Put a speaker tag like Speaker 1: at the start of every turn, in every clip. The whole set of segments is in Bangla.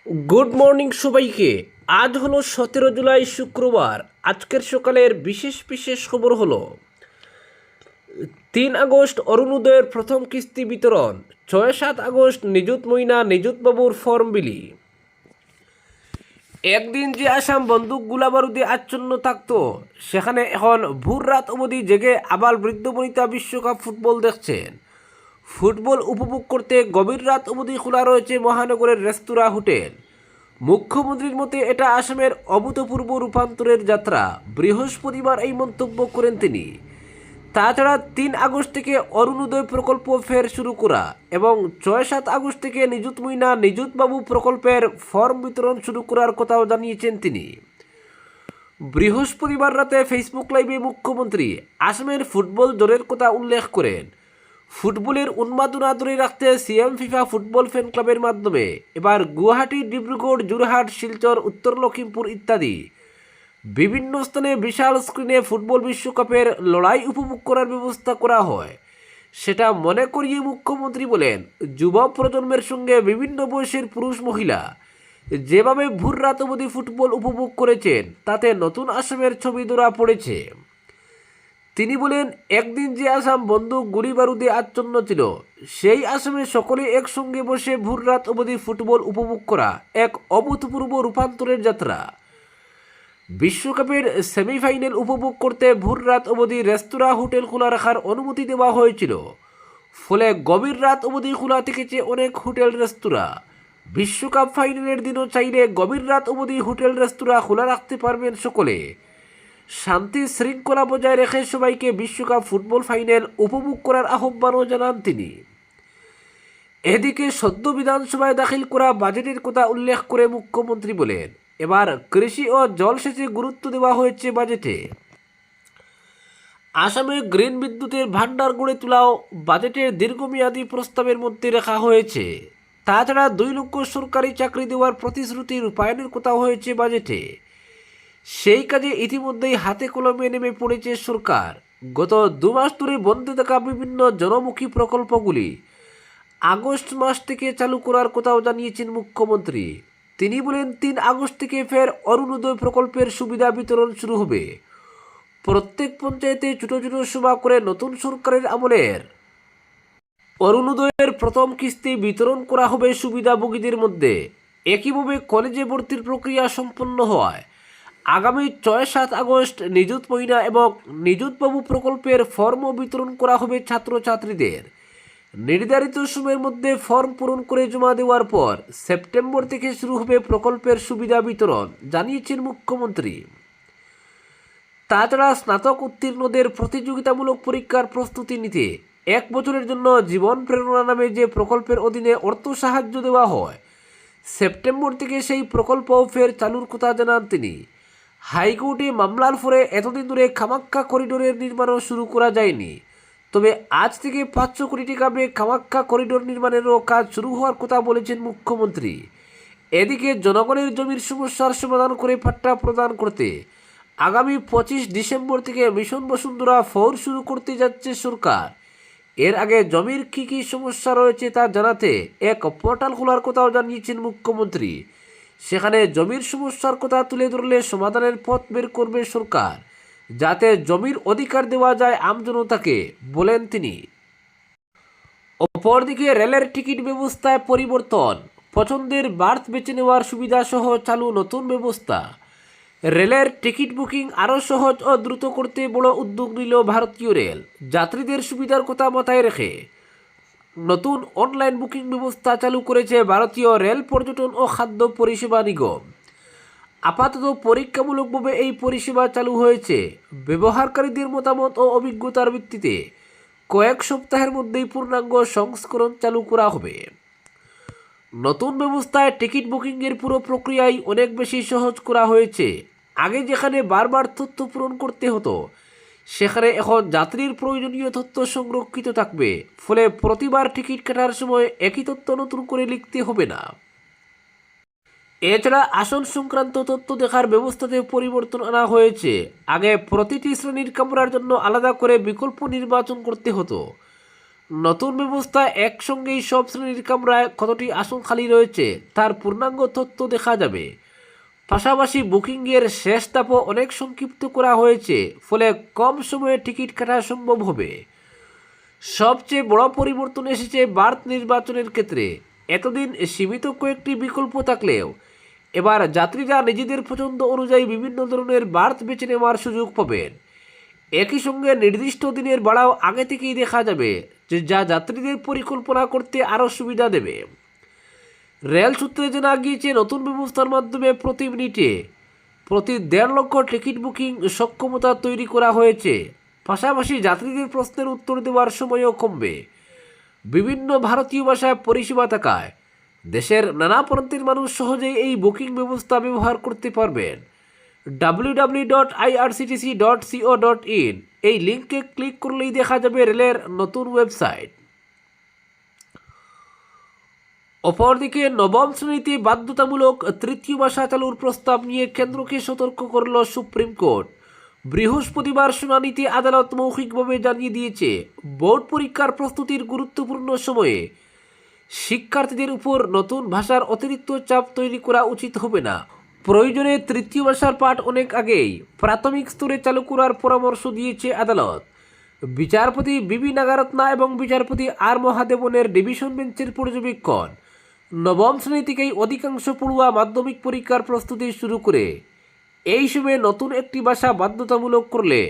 Speaker 1: গুড মর্নিং সবাইকে। আজ হলো 17 জুলাই শুক্রবার। আজকের সকালের বিশেষ বিশেষ খবর হলো 3 আগস্ট অরুণোদয়ের প্রথম কিস্তি বিতরণ, 6-7 আগস্ট নিযুত মইনা নিযুত বাবুর ফর্ম বিলি। একদিন যে আসাম বন্দুক গোলাবারুদে আচ্ছন্ন থাকত, সেখানে এখন ভোর রাত অবধি জেগে আবাল বৃদ্ধ বনিতা বিশ্বকাপ ফুটবল দেখছেন। ফুটবল উপভোগ করতে গভীর রাত অবধি খোলা রয়েছে মহানগরের রেস্তোরাঁ, হোটেল। মুখ্যমন্ত্রীর মতে এটা আসামের অভূতপূর্ব রূপান্তরের যাত্রা। বৃহস্পতিবার এই মন্তব্য করেন তিনি। তাছাড়া 3 আগস্ট থেকে অরুণোদয় প্রকল্প ফের শুরু করা এবং 6-7 আগস্ট থেকে নিযুত মইনা নিযুত বাবু প্রকল্পের ফর্ম বিতরণ শুরু করার কথাও জানিয়েছেন তিনি। বৃহস্পতিবার রাতে ফেসবুক লাইভে মুখ্যমন্ত্রী আসামের ফুটবল জোরের কথা উল্লেখ করেন। ফুটবলের উন্মাদনা ধরে রাখতে সিএম ফিফা ফুটবল ফ্যান ক্লাবের মাধ্যমে এবার গুয়াহাটি, ডিব্রুগড়, যোরহাট, শিলচর, উত্তর লখিমপুর ইত্যাদি বিভিন্ন স্থানে বিশাল স্ক্রিনে ফুটবল বিশ্বকাপের লড়াই উপভোগ করার ব্যবস্থা করা হয়। সেটা মনে করিয়ে মুখ্যমন্ত্রী বলেন, যুব প্রজন্মের সঙ্গে বিভিন্ন বয়সের পুরুষ মহিলা যেভাবে ভোর রাত অবধি ফুটবল উপভোগ করেছেন, তাতে নতুন আসামের ছবি ধরা পড়েছে। তিনি বলেন, একদিন যে আসাম বন্দুক গুলি বারুদে আচ্ছন্ন ছিল, সেই আসামে সকলে একসঙ্গে বসে ভোর রাত অবধি ফুটবল উপভোগ করা এক অভূতপূর্ব রূপান্তরের যাত্রা। বিশ্বকাপের সেমিফাইনাল উপভোগ করতে ভোর রাত অবধি রেস্তোরাঁ, হোটেল খোলা রাখার অনুমতি দেওয়া হয়েছিল। ফলে গভীর রাত অবধি খোলা থেকেছে অনেক হোটেল, রেস্তোরাঁ। বিশ্বকাপ ফাইনালের দিনও চাইলে গভীর রাত অবধি হোটেল, রেস্তোরাঁ খোলা রাখতে পারবেন সকলে। শান্তি শৃঙ্খলা বজায় রেখে সবাইকে বিশ্বকাপ ফুটবল ফাইনাল উপভোগ করার আহ্বানও জানান তিনি। এদিকে সদ্য বিধানসভায় দাখিল করা বাজেটের কথা উল্লেখ করে মুখ্যমন্ত্রী বলেন, এবার কৃষি ও জলসেচে গুরুত্ব দেওয়া হয়েছে বাজেটে। আসামে গ্রিন বিদ্যুতের ভান্ডার গড়ে তোলাও বাজেটের দীর্ঘমেয়াদী প্রস্তাবের মধ্যে রাখা হয়েছে। তাছাড়া 2 লক্ষ সরকারি চাকরি দেওয়ার প্রতিশ্রুতি রূপায়ণের কথা হয়েছে বাজেটে। সেই কাজে ইতিমধ্যেই হাতে কলমে নেমে পড়েছে সরকার। গত 2 মাস ধরে বন্ধ থাকা বিভিন্ন জনমুখী প্রকল্পগুলি আগস্ট মাস থেকে চালু করার কথাও জানিয়েছেন মুখ্যমন্ত্রী। তিনি বলেন, 3 আগস্ট থেকে ফের অরুণোদয় প্রকল্পের সুবিধা বিতরণ শুরু হবে। প্রত্যেক পঞ্চায়েতে ছোট ছোট সভা করে নতুন সরকারের আমলের অরুণোদয়ের প্রথম কিস্তি বিতরণ করা হবে সুবিধাভোগীদের মধ্যে। একইভাবে কলেজে ভর্তির প্রক্রিয়া সম্পন্ন হওয়ায় আগামী 6-7 আগস্ট নিযুত মইনা এবং নিযুত বাবু প্রকল্পের ফর্মও বিতরণ করা হবে ছাত্রছাত্রীদের। নির্ধারিত সময়ের মধ্যে ফর্ম পূরণ করে জমা দেওয়ার পর সেপ্টেম্বর থেকে শুরু হবে প্রকল্পের সুবিধা বিতরণ, জানিয়েছেন মুখ্যমন্ত্রী। তাছাড়া স্নাতক উত্তীর্ণদের প্রতিযোগিতামূলক পরীক্ষার প্রস্তুতি নিতে 1 বছরের জন্য জীবন প্রেরণা নামে যে প্রকল্পের অধীনে অর্থ সাহায্য দেওয়া হয়, সেপ্টেম্বর থেকে সেই প্রকল্পও ফের চালুর কথা জানান তিনি। হাইকোর্টে মামলার ফলে এতদিন ধরে কামাখ্যা করিডোরের নির্মাণও শুরু করা যায়নি। তবে আজ থেকে 500 কোটি টাকা ব্যয়ে কামাখ্যা করিডোর নির্মাণেরও কাজ শুরু হওয়ার কথা বলেছেন মুখ্যমন্ত্রী। এদিকে জনগণের জমির সমস্যার সমাধান করে পাট্টা প্রদান করতে আগামী 25 ডিসেম্বর থেকে মিশন বসুন্ধরা 4 শুরু করতে যাচ্ছে সরকার। এর আগে জমির কী কী সমস্যা রয়েছে তা জানাতে এক পোর্টাল খোলার কথাও জানিয়েছেন মুখ্যমন্ত্রী। সেখানে জমির সমস্যার কথা তুলে ধরলে সমাধানের পথ বের করবে সরকার, যাতে জমির অধিকার দেওয়া যায় আমজনতাকে, বলেন তিনি। অপরদিকে রেলের টিকিট ব্যবস্থায় পরিবর্তন, পছন্দের বার্থ বেছে নেওয়ার সুবিধা সহ চালু নতুন ব্যবস্থা। রেলের টিকিট বুকিং আরও সহজ ও দ্রুত করতে বড় উদ্যোগ নিল ভারতীয় রেল। যাত্রীদের সুবিধার কথা মাথায় রেখে নতুন অনলাইন বুকিং ব্যবস্থা চালু করেছে ভারতীয় রেল পর্যটন ও খাদ্য পরিষেবা নিগম। আপাতত পরীক্ষামূলকভাবে এই পরিষেবা চালু হয়েছে। ব্যবহারকারীদের মতামত ও অভিজ্ঞতার ভিত্তিতে কয়েক সপ্তাহের মধ্যেই পূর্ণাঙ্গ সংস্করণ চালু করা হবে। নতুন ব্যবস্থায় টিকিট বুকিংয়ের পুরো প্রক্রিয়াই অনেক বেশি সহজ করা হয়েছে। আগে যেখানে বারবার তথ্য পূরণ করতে হতো, সেখানে এখন যাত্রীর প্রয়োজনীয় তথ্য সংরক্ষিত থাকবে। ফলে প্রতিবার টিকিট কাটার সময় একই তথ্য নতুন করে লিখতে হবে না। এছাড়া আসন সংক্রান্ত তথ্য দেখার ব্যবস্থাতে পরিবর্তন আনা হয়েছে। আগে প্রতিটি শ্রেণীর কামরার জন্য আলাদা করে বিকল্প নির্বাচন করতে হতো। নতুন ব্যবস্থা একসঙ্গেই সব শ্রেণীর কামরায় কতটি আসন খালি রয়েছে তার পূর্ণাঙ্গ তথ্য দেখা যাবে। পাশাপাশি বুকিংয়ের শেষ ধাপও অনেক সংক্ষিপ্ত করা হয়েছে, ফলে কম সময়ে টিকিট কাটা সম্ভব হবে। সবচেয়ে বড় পরিবর্তন এসেছে বার্থ নির্বাচনের ক্ষেত্রে। এতদিন সীমিত কয়েকটি বিকল্প থাকলেও এবার যাত্রীরা নিজেদের পছন্দ অনুযায়ী বিভিন্ন ধরনের বার্থ বেছে নেওয়ার সুযোগ পাবেন। একই সঙ্গে নির্দিষ্ট দিনের ভাড়াও আগে থেকেই দেখা যাবে, যা যাত্রীদের পরিকল্পনা করতে আরও সুবিধা দেবে। রেল সূত্রে জানা গিয়েছে, নতুন ব্যবস্থার মাধ্যমে প্রতি মিনিটে প্রতি 1.5 লক্ষ টিকিট বুকিং সক্ষমতা তৈরি করা হয়েছে। পাশাপাশি যাত্রীদের প্রশ্নের উত্তর দেওয়ার সময়ও কমবে। বিভিন্ন ভারতীয় ভাষায় পরিষেবা থাকায় দেশের নানা প্রান্তের মানুষ সহজেই এই বুকিং ব্যবস্থা ব্যবহার করতে পারবেন। www.irctc.co.in এই লিঙ্কে ক্লিক করলেই দেখা যাবে রেলের নতুন ওয়েবসাইট। অপরদিকে নবম শ্রেণীতে বাধ্যতামূলক তৃতীয় ভাষা চালুর প্রস্তাব নিয়ে কেন্দ্রকে সতর্ক করল সুপ্রিম কোর্ট। বৃহস্পতিবার শুনানিতে আদালত মৌখিকভাবে জানিয়ে দিয়েছে, বোর্ড পরীক্ষার প্রস্তুতির গুরুত্বপূর্ণ সময়ে শিক্ষার্থীদের উপর নতুন ভাষার অতিরিক্ত চাপ তৈরি করা উচিত হবে না। প্রয়োজনে তৃতীয় ভাষার পাঠ অনেক আগেই প্রাথমিক স্তরে চালু করার পরামর্শ দিয়েছে আদালত। বিচারপতি বিবি নাগারত্না এবং বিচারপতি আর মহাদেবনের ডিভিশন বেঞ্চের পর্যবেক্ষণ, নবম শ্রেণী থেকেই অধিকাংশ পড়ুয়া মাধ্যমিক পরীক্ষার প্রস্তুতি শুরু করে এই সময়ে নতুন একটি ভাষা বাধ্যতামূলক করলে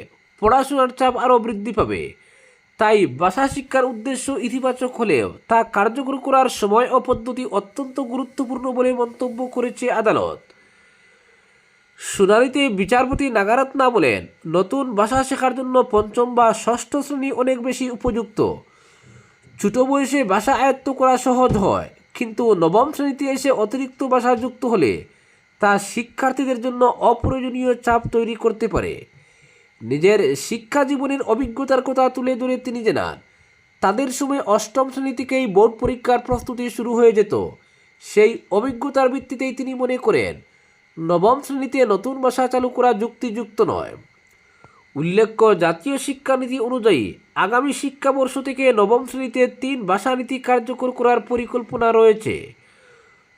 Speaker 1: পড়াশোনার চাপ আরও বৃদ্ধি পাবে। তাই ভাষা শিক্ষার উদ্দেশ্য ইতিবাচক হলেও তা কার্যকর করার সময় ও পদ্ধতি অত্যন্ত গুরুত্বপূর্ণ বলে মন্তব্য করেছে আদালত। শুনানিতে বিচারপতি নাগারত্না বলেন, নতুন ভাষা শেখার জন্য পঞ্চম বা ষষ্ঠ শ্রেণী অনেক বেশি উপযুক্ত। ছোট বয়সে ভাষা আয়ত্ত করা সহজ হয়, কিন্তু নবম শ্রেণীতে এসে অতিরিক্ত ভাষা যুক্ত হলে তা শিক্ষার্থীদের জন্য অপ্রয়োজনীয় চাপ তৈরি করতে পারে। নিজের শিক্ষা জীবনের অভিজ্ঞতার কথা তুলে ধরে তিনি জানান, তাদের সময় অষ্টম শ্রেণী থেকেই বোর্ড পরীক্ষার প্রস্তুতি শুরু হয়ে যেত। সেই অভিজ্ঞতার ভিত্তিতেই তিনি মনে করেন নবম শ্রেণীতে নতুন ভাষা চালু করা যুক্তিযুক্ত নয়। উল্লেখ্য, জাতীয় শিক্ষানীতি অনুযায়ী আগামী শিক্ষাবর্ষ থেকে নবম শ্রেণীতে 3 ভাষানীতি কার্যকর করার পরিকল্পনা রয়েছে।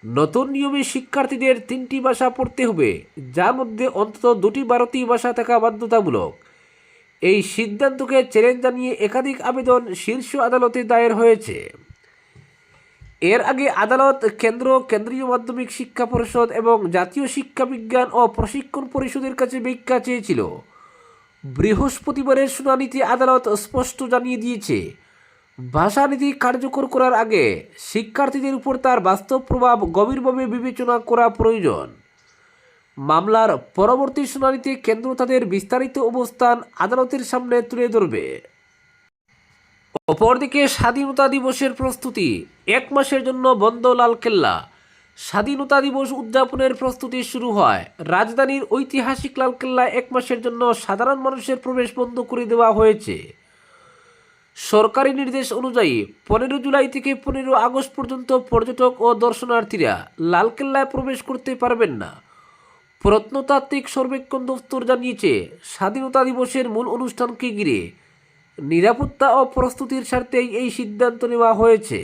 Speaker 1: নতুন নিয়মে শিক্ষার্থীদের 3টি ভাষা পড়তে হবে, যার মধ্যে অন্তত 2টি ভারতীয় ভাষা থাকা বাধ্যতামূলক। এই সিদ্ধান্তকে চ্যালেঞ্জ জানিয়ে একাধিক আবেদন শীর্ষ আদালতে দায়ের হয়েছে। এর আগে আদালত কেন্দ্রীয় মাধ্যমিক শিক্ষা পরিষদ এবং জাতীয় শিক্ষা বিজ্ঞান ও প্রশিক্ষণ পরিষদের কাছে ব্যাখ্যা চেয়েছিল। বৃহস্পতিবারের শুনানিতে আদালত স্পষ্ট জানিয়ে দিয়েছে, ভাষানীতি কার্যকর করার আগে শিক্ষার্থীদের উপর তার বাস্তব প্রভাব গভীরভাবে বিবেচনা করা প্রয়োজন। মামলার পরবর্তী শুনানিতে কেন্দ্র তাদের বিস্তারিত অবস্থান আদালতের সামনে তুলে ধরবে। অপরদিকে স্বাধীনতা দিবসের প্রস্তুতি, 1 মাসের জন্য বন্ধ লালকেল্লা। স্বাধীনতা দিবস উদযাপনের প্রস্তুতি শুরু হয়। রাজধানীর ঐতিহাসিক লালকেল্লায় 1 মাসের জন্য সাধারণ মানুষের প্রবেশ বন্ধ করে দেওয়া হয়েছে। সরকারি নির্দেশ অনুযায়ী 15 জুলাই থেকে 15 আগস্ট পর্যন্ত পর্যটক ও দর্শনার্থীরা লালকেল্লায় প্রবেশ করতে পারবেন না। প্রত্নতাত্ত্বিক সর্বেক্ষণ দফতর জানিয়েছে, স্বাধীনতা দিবসের মূল অনুষ্ঠানকে ঘিরে নিরাপত্তা ও প্রস্তুতির স্বার্থেই এই সিদ্ধান্ত নেওয়া হয়েছে।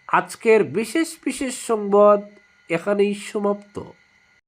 Speaker 1: আজকের বিশেষ সংবাদ এখানেই সমাপ্ত।